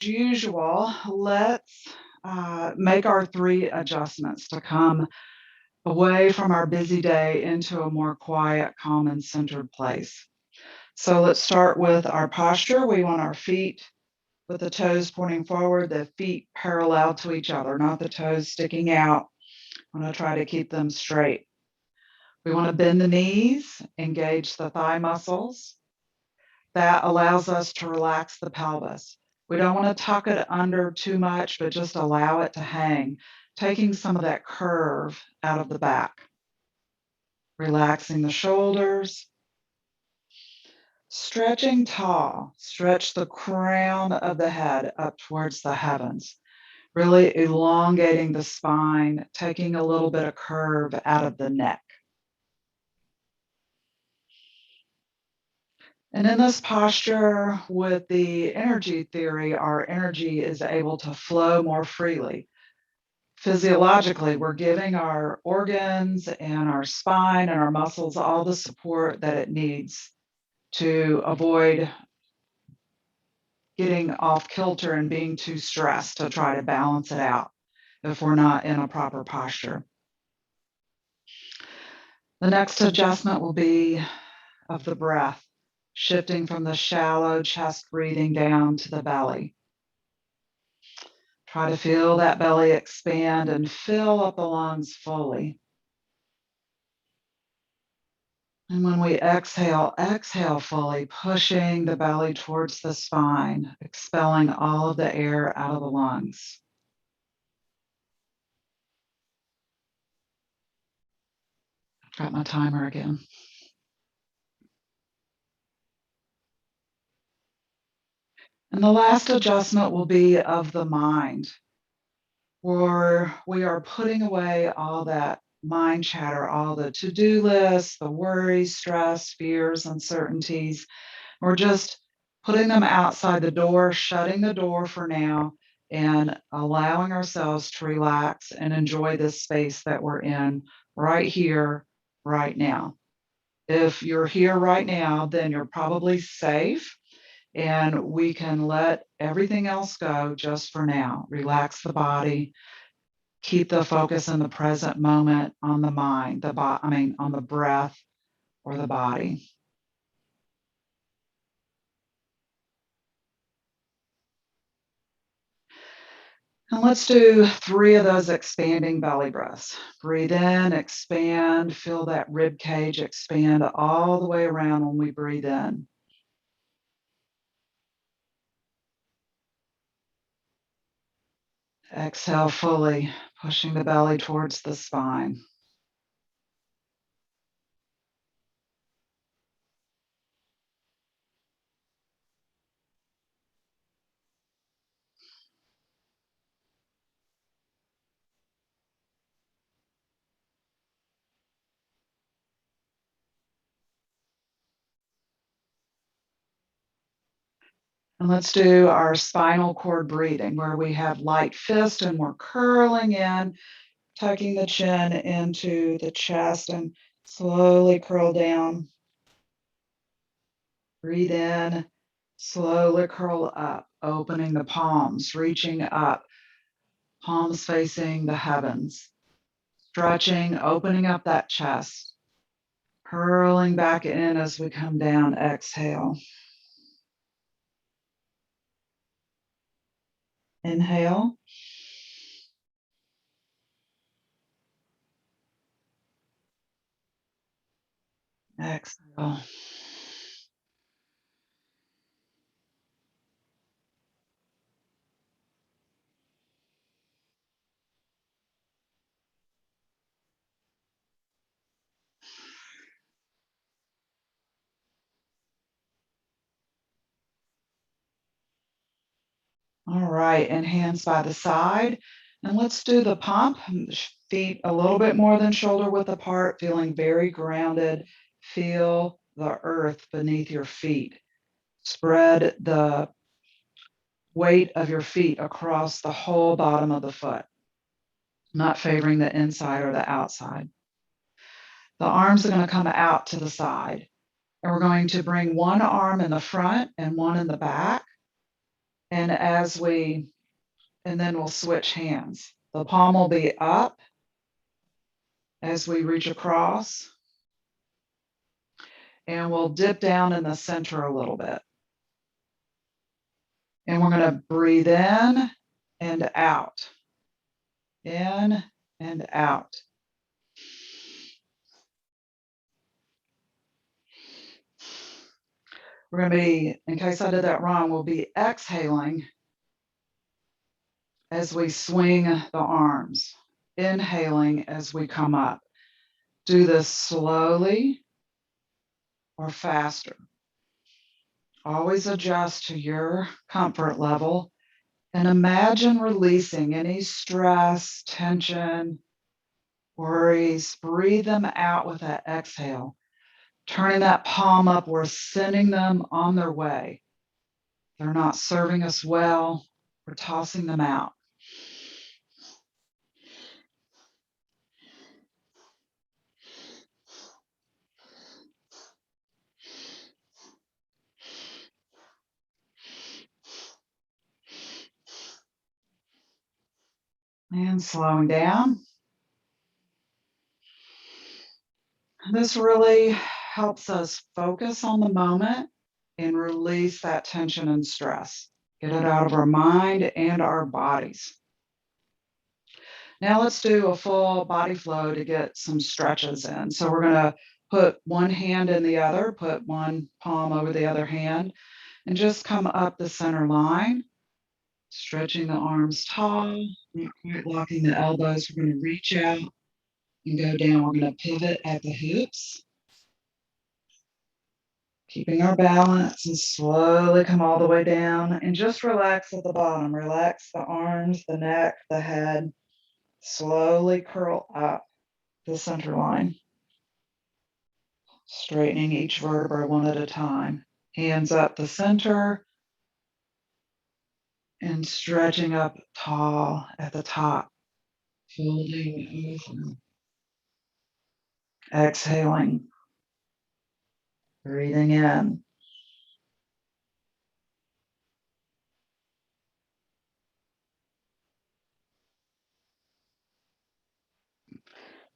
usual, let's make our three adjustments to come away from our busy day into a more quiet, calm, and centered place. So let's start with our posture. We want our feet with the toes pointing forward, the feet parallel to each other, not the toes sticking out. I want to try to keep them straight. We want to bend the knees, engage the thigh muscles. That allows us to relax the pelvis. We don't want to tuck it under too much, but just allow it to hang, taking some of that curve out of the back. Relaxing the shoulders, stretching tall, stretch the crown of the head up towards the heavens, really elongating the spine, taking a little bit of curve out of the neck. And in this posture with the energy theory, our energy is able to flow more freely. Physiologically, we're giving our organs and our spine and our muscles all the support that it needs to avoid getting off kilter and being too stressed to try to balance it out if we're not in a proper posture. The next adjustment will be of the breath, shifting from the shallow chest breathing down to the belly. Try to feel that belly expand and fill up the lungs fully. And when we exhale, exhale fully, pushing the belly towards the spine, expelling all of the air out of the lungs. Got my timer again. And the last adjustment will be of the mind, where we are putting away all that mind chatter, all the to-do lists, the worries, stress, fears, uncertainties. We're just putting them outside the door, shutting the door for now, and allowing ourselves to relax and enjoy this space that we're in right here, right now. If you're here right now, then you're probably safe and we can let everything else go just for now. Relax the body, keep the focus in the present moment on the mind, on the breath or the body. And let's do 3 of those expanding belly breaths. Breathe in, expand, feel that rib cage expand all the way around when we breathe in. Exhale fully, pushing the belly towards the spine. And let's do our spinal cord breathing, where we have light fist and we're curling in, tucking the chin into the chest and slowly curl down. Breathe in, slowly curl up, opening the palms, reaching up, palms facing the heavens, stretching, opening up that chest, curling back in as we come down. Exhale. Inhale. Exhale. All right, and hands by the side. And let's do the pump. Feet a little bit more than shoulder width apart, feeling very grounded. Feel the earth beneath your feet. Spread the weight of your feet across the whole bottom of the foot, not favoring the inside or the outside. The arms are going to come out to the side. And we're going to bring one arm in the front and one in the back. And and then we'll switch hands. The palm will be up as we reach across, and we'll dip down in the center a little bit. And we're going to breathe in and out, in and out. We're going to be, in case I did that wrong, we'll be exhaling as we swing the arms, inhaling as we come up. Do this slowly or faster. Always adjust to your comfort level and imagine releasing any stress, tension, worries. Breathe them out with that exhale. Turning that palm up, we're sending them on their way. They're not serving us well. We're tossing them out. And slowing down. This really helps us focus on the moment and release that tension and stress. Get it out of our mind and our bodies. Now let's do a full body flow to get some stretches in. So we're going to put one hand in the other, put one palm over the other hand, and just come up the center line, stretching the arms tall, not quite locking the elbows. We're going to reach out and go down. We're going to pivot at the hips, keeping our balance, and slowly come all the way down and just relax at the bottom. Relax the arms, the neck, the head. Slowly curl up the center line, straightening each vertebra one at a time. Hands up the center and stretching up tall at the top, folding over. Exhaling, breathing in.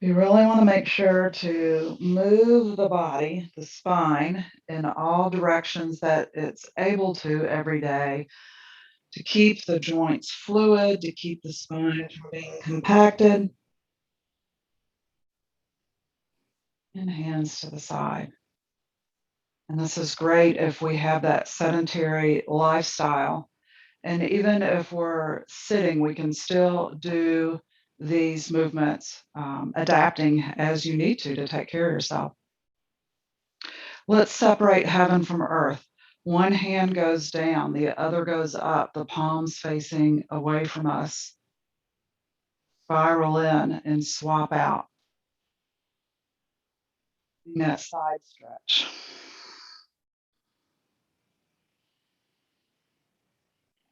We really want to make sure to move the body, the spine, in all directions that it's able to every day to keep the joints fluid, to keep the spine from being compacted. And hands to the side. And this is great if we have that sedentary lifestyle. And even if we're sitting, we can still do these movements, adapting as you need to take care of yourself. Let's separate heaven from earth. One hand goes down, the other goes up, the palms facing away from us. Spiral in and swap out. That side stretch.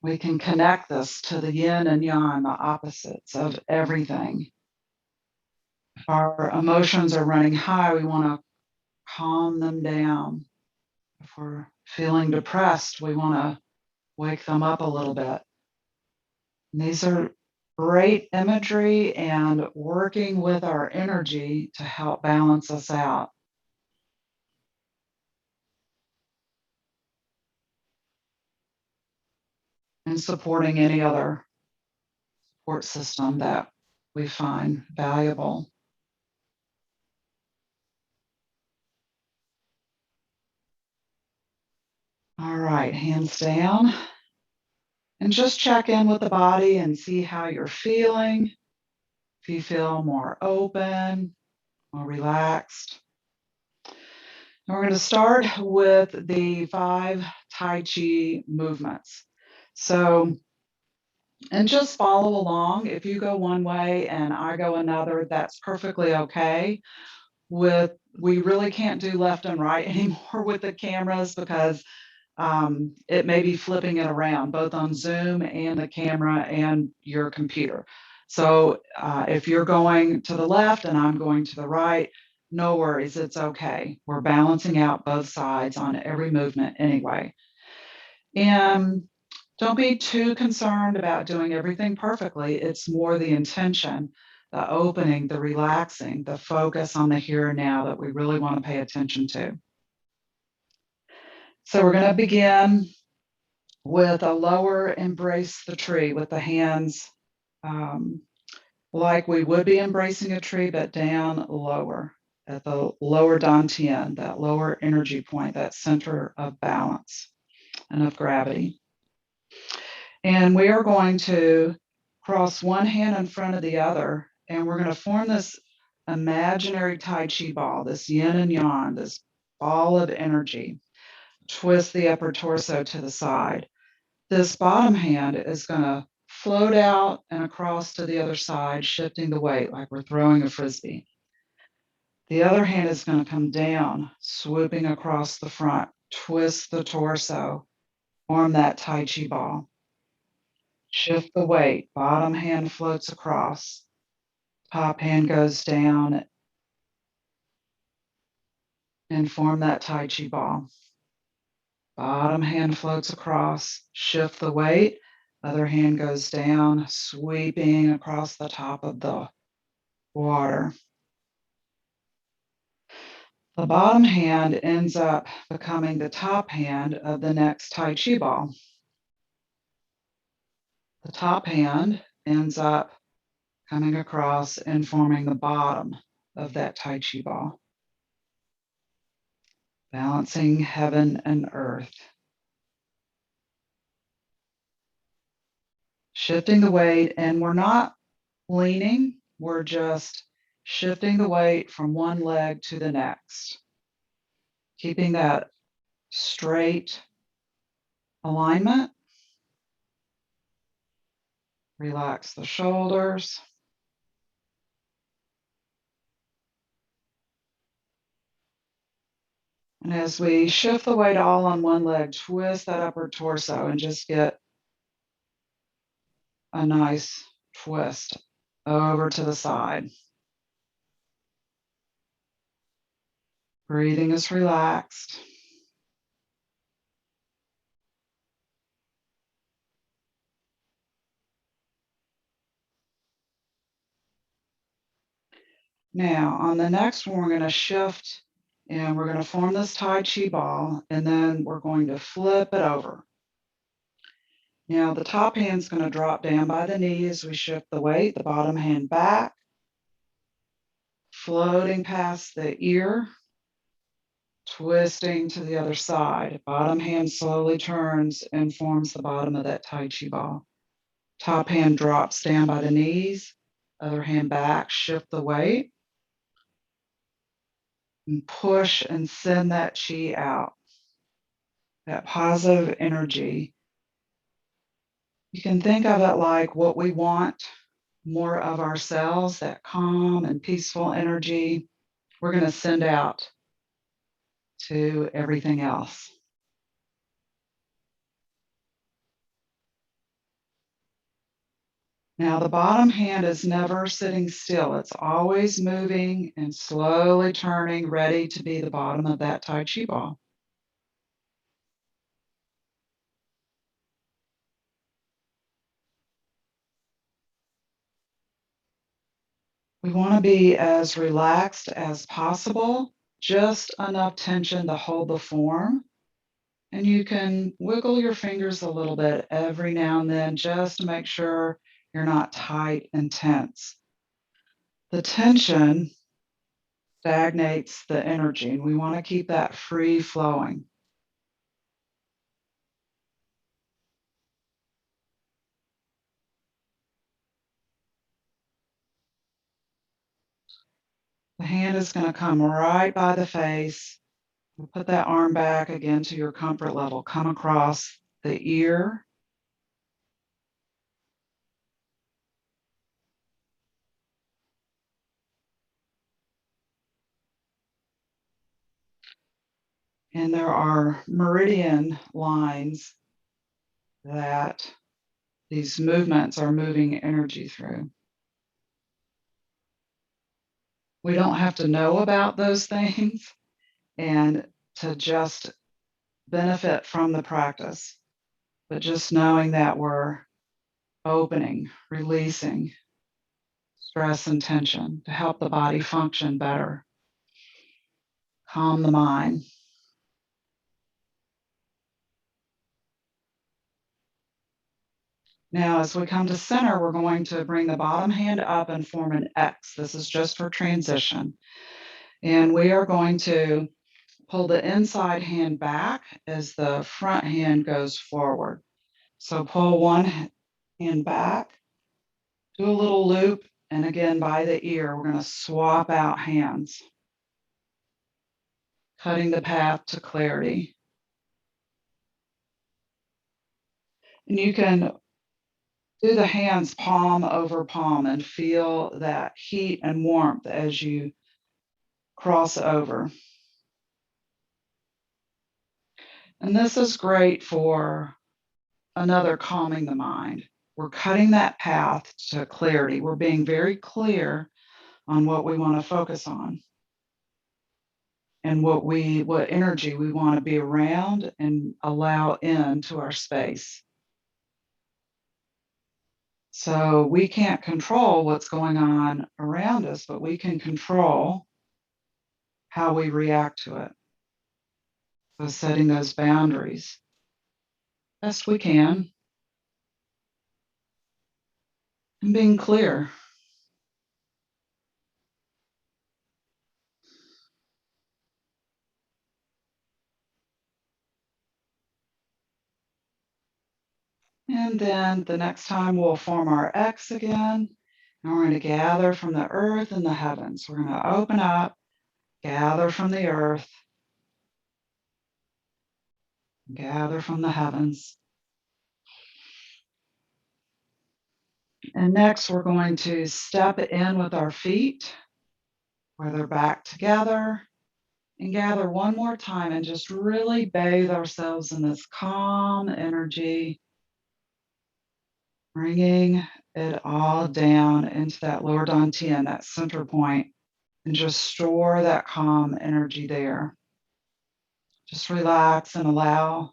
We can connect this to the yin and yang, the opposites of everything. If our emotions are running high, we want to calm them down. If we're feeling depressed, we want to wake them up a little bit. And these are great imagery and working with our energy to help balance us out. And supporting any other support system that we find valuable. All right, hands down. And just check in with the body and see how you're feeling. If you feel more open, more relaxed. And we're going to start with the 5 Tai Chi movements. So, and just follow along. If you go one way and I go another, that's perfectly okay. We really can't do left and right anymore with the cameras because it may be flipping it around both on Zoom and the camera and your computer. So if you're going to the left and I'm going to the right, no worries, it's okay. We're balancing out both sides on every movement anyway. And Don't be too concerned about doing everything perfectly. It's more the intention, the opening, the relaxing, the focus on the here and now that we really want to pay attention to. So we're going to begin with a lower embrace the tree with the hands um, like we would be embracing a tree, but down lower at the lower dantian, that lower energy point, that center of balance and of gravity. And we are going to cross one hand in front of the other, and we're going to form this imaginary Tai Chi ball, this yin and yang, this ball of energy. Twist the upper torso to the side. This bottom hand is going to float out and across to the other side, shifting the weight like we're throwing a frisbee. The other hand is going to come down, swooping across the front, twist the torso, form that Tai Chi ball. Shift the weight, bottom hand floats across, top hand goes down and form that Tai Chi ball. Bottom hand floats across, shift the weight, other hand goes down, sweeping across the top of the water. The bottom hand ends up becoming the top hand of the next Tai Chi ball. The top hand ends up coming across and forming the bottom of that Tai Chi ball, balancing heaven and earth. Shifting the weight, and we're not leaning, we're just shifting the weight from one leg to the next, keeping that straight alignment. Relax the shoulders. And as we shift the weight all on one leg, twist that upper torso and just get a nice twist over to the side. Breathing is relaxed. Now, on the next one, we're going to shift and we're going to form this Tai Chi ball, and then we're going to flip it over. Now, the top hand's going to drop down by the knee as we shift the weight, the bottom hand back, floating past the ear, twisting to the other side. Bottom hand slowly turns and forms the bottom of that Tai Chi ball. Top hand drops down by the knees, other hand back, shift the weight, and push and send that chi out, that positive energy. You can think of it like what we want more of ourselves, that calm and peaceful energy. We're going to send out to everything else. Now, the bottom hand is never sitting still. It's always moving and slowly turning, ready to be the bottom of that Tai Chi ball. We want to be as relaxed as possible, just enough tension to hold the form. And you can wiggle your fingers a little bit every now and then just to make sure you're not tight and tense. The tension stagnates the energy, and we want to keep that free flowing. The hand is going to come right by the face. We'll put that arm back again to your comfort level. Come across the ear. And there are meridian lines that these movements are moving energy through. We don't have to know about those things and to just benefit from the practice. but just knowing that we're opening, releasing stress and tension to help the body function better, calm the mind. Now, as we come to center, we're going to bring the bottom hand up and form an X. This is just for transition. And we are going to pull the inside hand back as the front hand goes forward. So pull one hand back, do a little loop, and again, by the ear, we're going to swap out hands, cutting the path to clarity. And you can do the hands palm over palm and feel that heat and warmth as you cross over. And this is great for another calming the mind. We're cutting that path to clarity. We're being very clear on what we want to focus on and what energy we want to be around and allow into our space. So we can't control what's going on around us, but we can control how we react to it. So setting those boundaries best we can and being clear. And then the next time we'll form our X again, and we're going to gather from the earth and the heavens. We're going to open up, gather from the earth, gather from the heavens. And next, we're going to step in with our feet, where they're back together, and gather one more time and just really bathe ourselves in this calm energy, bringing it all down into that lower dantian, that center point, and just store that calm energy there. Just relax and allow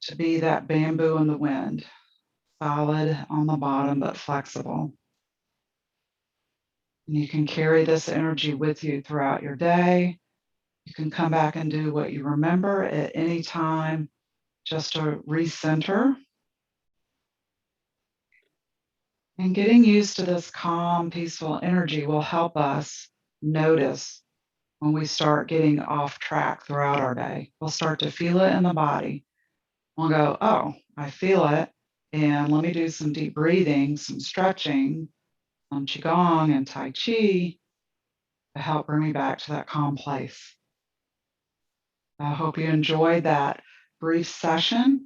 to be that bamboo in the wind, solid on the bottom, but flexible. And you can carry this energy with you throughout your day. You can come back and do what you remember at any time, just to recenter. And getting used to this calm, peaceful energy will help us notice when we start getting off track throughout our day. We'll start to feel it in the body. We'll go, oh, I feel it. And let me do some deep breathing, some stretching, some Qigong and Tai Chi to help bring me back to that calm place. I hope you enjoyed that brief session.